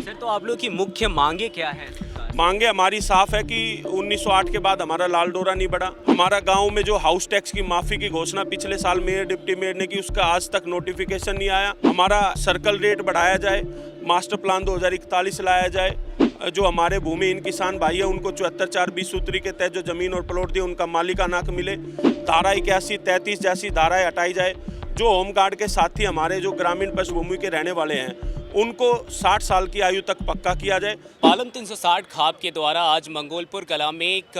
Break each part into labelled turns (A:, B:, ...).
A: Sir, तो आप लोग की मुख्य मांगे क्या है?
B: मांगे हमारी साफ है कि 1908 के बाद हमारा लाल डोरा नहीं बढ़ा। हमारा गांव में जो हाउस टैक्स की माफी की घोषणा पिछले साल मेयर डिप्टी मेयर ने की, उसका आज तक नोटिफिकेशन नहीं आया। हमारा सर्कल रेट बढ़ाया जाए, मास्टर प्लान 2041 लाया जाए। जो हमारे भूमिहीन किसान भाई है उनको 74/20 सूत्री के तहत जो जमीन और प्लॉट दिए उनका मालिकाना हक मिले। धारा 81, 33 जैसी धाराएं हटाई जाए। जो होमगार्ड के साथी हमारे जो ग्रामीण पृष्ठभूमि के रहने वाले हैं उनको 60 साल की आयु तक पक्का किया जाए।
A: पालम 360 खाप के द्वारा आज मंगोलपुर कला में एक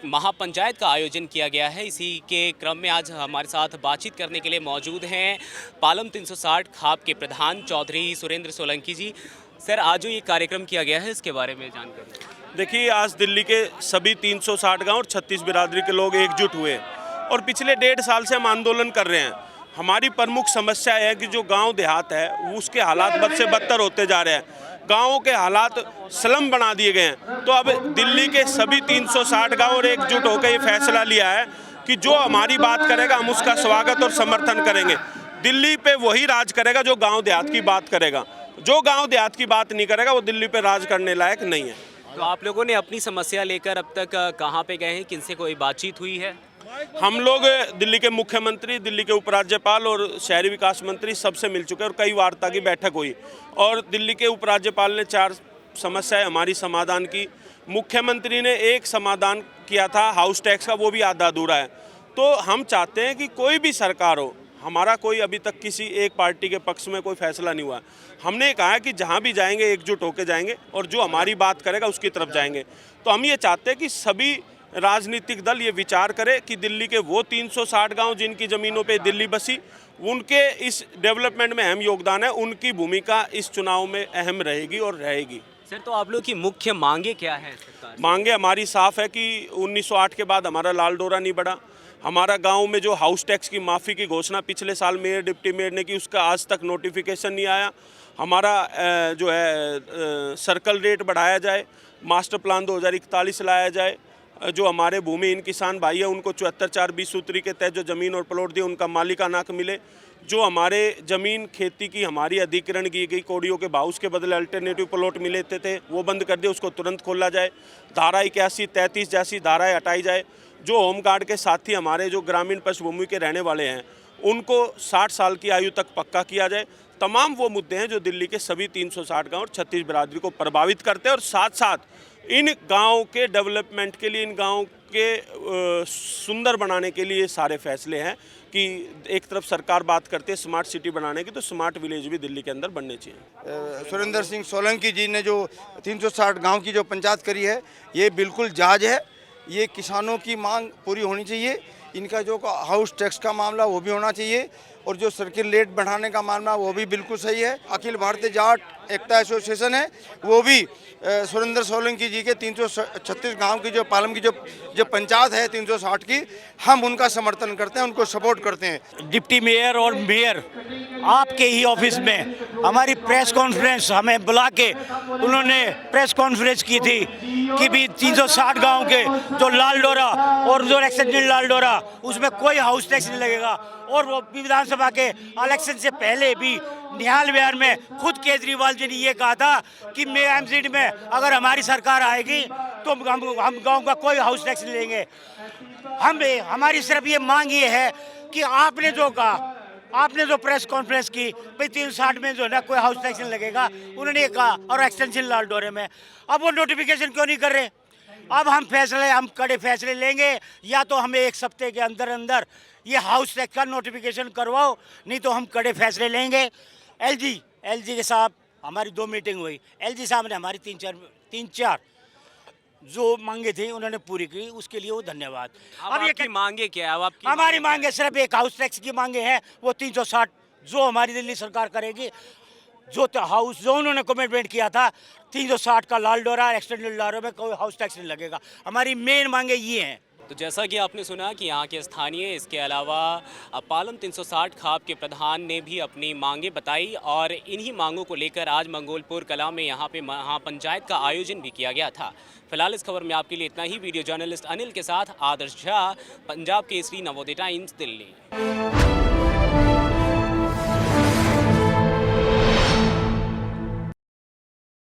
A: महापंचायत का आयोजन किया गया है। इसी के क्रम में आज हमारे साथ बातचीत करने के लिए मौजूद हैं पालम 360 खाप के प्रधान चौधरी सुरेंद्र सोलंकी जी। सर, आज जो ये कार्यक्रम किया गया है इसके बारे में जानकारी।
B: देखिए, आज दिल्ली के सभी 360 गांव और 36 बिरादरी के लोग एकजुट हुए और पिछले 1.5 साल से हम आंदोलन कर रहे हैं। हमारी प्रमुख समस्या है कि जो गांव देहात है उसके हालात बद से बदतर होते जा रहे हैं। गांवों के हालात स्लम बना दिए गए हैं। तो अब दिल्ली के सभी 360 गांव और एकजुट होकर ये फैसला लिया है कि जो हमारी बात करेगा हम उसका स्वागत और समर्थन करेंगे। दिल्ली पे वही राज करेगा जो गांव देहात की बात करेगा। जो गांव देहात की बात नहीं करेगा वो दिल्ली पे राज करने लायक नहीं है।
A: तो आप लोगों ने अपनी समस्या लेकर अब तक कहाँ पे गए हैं? किनसे कोई बातचीत हुई है?
B: हम लोग दिल्ली के मुख्यमंत्री, दिल्ली के उपराज्यपाल और शहरी विकास मंत्री सबसे मिल चुके हैं और कई वार्ता की बैठक हुई और दिल्ली के उपराज्यपाल ने 4 समस्याएं हमारी समाधान की। मुख्यमंत्री ने एक समाधान किया था हाउस टैक्स का, वो भी आधा अधूरा है। तो हम चाहते हैं कि कोई भी सरकार हो, हमारा कोई अभी तक किसी एक पार्टी के पक्ष में कोई फैसला नहीं हुआ। हमने कहा है कि जहाँ भी जाएंगे एकजुट होकर जाएंगे और जो हमारी बात करेगा उसकी तरफ जाएंगे। तो हम ये चाहते हैं कि सभी राजनीतिक दल ये विचार करे कि दिल्ली के वो 360 गांव जिनकी ज़मीनों पे दिल्ली बसी, उनके इस डेवलपमेंट में अहम योगदान है। उनकी भूमिका इस चुनाव में अहम रहेगी और रहेगी।
A: सर, तो आप लोग की मुख्य मांगे क्या है सरकार?
B: मांगे हमारी साफ है कि 1908 के बाद हमारा लाल डोरा नहीं बढ़ा। हमारा गांव में जो हाउस टैक्स की माफ़ी की घोषणा पिछले साल मेयर डिप्टी मेयर ने की, उसका आज तक नोटिफिकेशन नहीं आया। हमारा जो है सर्कल रेट बढ़ाया जाए, मास्टर प्लान 2041 लाया जाए। जो हमारे भूमिहीन किसान भाई है उनको 74/20 सूत्री के तहत जो ज़मीन और प्लॉट दिए उनका मालिकाना हक मिले। जो हमारे ज़मीन खेती की हमारी अधिग्रहण की गई कोडियों के भाव के बदले अल्टरनेटिव प्लॉट मिले थे वो बंद कर दिए, उसको तुरंत खोला जाए। धारा 81, 33 जैसी धाराएं हटाई जाए। जो होमगार्ड के साथी हमारे जो ग्रामीण पृष्ठभूमि के रहने वाले हैं उनको 60 साल की आयु तक पक्का किया जाए। तमाम वो मुद्दे हैं जो दिल्ली के सभी 360 गांव और 36 बिरादरी को प्रभावित करते हैं और साथ साथ इन गांव के डेवलपमेंट के लिए, इन गांव के सुंदर बनाने के लिए सारे फैसले हैं कि एक तरफ सरकार बात करती है स्मार्ट सिटी बनाने की, तो स्मार्ट विलेज भी दिल्ली के अंदर बनने चाहिए।
C: सुरेंद्र सिंह सोलंकी जी ने जो 360 गांव की जो पंचायत करी है ये बिल्कुल जायज़ है। ये किसानों की मांग पूरी होनी चाहिए। इनका जो हाउस टैक्स का मामला वो भी होना चाहिए और जो सर्किल रेट बढ़ाने का मामला वो भी बिल्कुल सही है। अखिल भारतीय जाट एकता एसोसिएशन है वो भी सुरेंद्र सोलंकी जी के 336 गांव की जो पालम की जो पंचायत है 360 की, हम उनका समर्थन करते हैं, उनको सपोर्ट करते हैं।
D: डिप्टी मेयर और मेयर आपके ही ऑफिस में हमारी प्रेस कॉन्फ्रेंस हमें बुला के उन्होंने प्रेस कॉन्फ्रेंस की थी कि भी 360 गांव के जो लाल डोरा और जो एक्सटेंडेड लाल डोरा उसमें कोई हाउस टैक्स नहीं लगेगा। और वो विधानसभा के इलेक्शन से पहले भी निहाल विहार में खुद केजरीवाल जी ने ये कहा था कि मैं एमसीडी में अगर हमारी सरकार आएगी तो हम गांव का कोई हाउस टैक्स नहीं लेंगे। हमारी सिर्फ ये मांग ये है कि आपने जो कहा, आपने जो प्रेस कॉन्फ्रेंस की भाई 360 में जो ना कोई हाउस टैक्स नहीं लगेगा, उन्होंने ये कहा, और एक्सटेंशन लाल डोरे में अब वो नोटिफिकेशन क्यों नहीं कर रहे? अब हम कड़े फैसले लेंगे, या तो हमें 1 हफ्ते के अंदर अंदर ये हाउस टैक्स का नोटिफिकेशन करवाओ, नहीं तो हम कड़े फैसले लेंगे। एलजी के साथ हमारी 2 मीटिंग हुई। एलजी साहब ने हमारी 3-4 जो मांगे थी उन्होंने पूरी की, उसके लिए वो धन्यवाद।
A: अब ये मांगे क्या है? अब आपकी
D: हमारी मांगे सिर्फ एक हाउस टैक्स की मांगे हैं, वो 360 जो हमारी दिल्ली सरकार करेगी, जो हाउस जो उन्होंने कमिटमेंट किया था 360 का लाल डोरा एक्सटेंडेड लाल डोरा में कोई हाउस टैक्स नहीं लगेगा। हमारी मेन मांगे ये हैं।
A: तो जैसा कि आपने सुना कि यहाँ के स्थानीय, इसके अलावा पालम 360 खाप के प्रधान ने भी अपनी मांगे बताई और इन्हीं मांगों को लेकर आज मंगोलपुर कला में यहाँ पे महापंचायत का आयोजन भी किया गया था। फिलहाल इस खबर में आपके लिए इतना ही। वीडियो जर्नलिस्ट अनिल के साथ आदर्श झा, पंजाब केसरी, नवोदय टाइम्स, दिल्ली।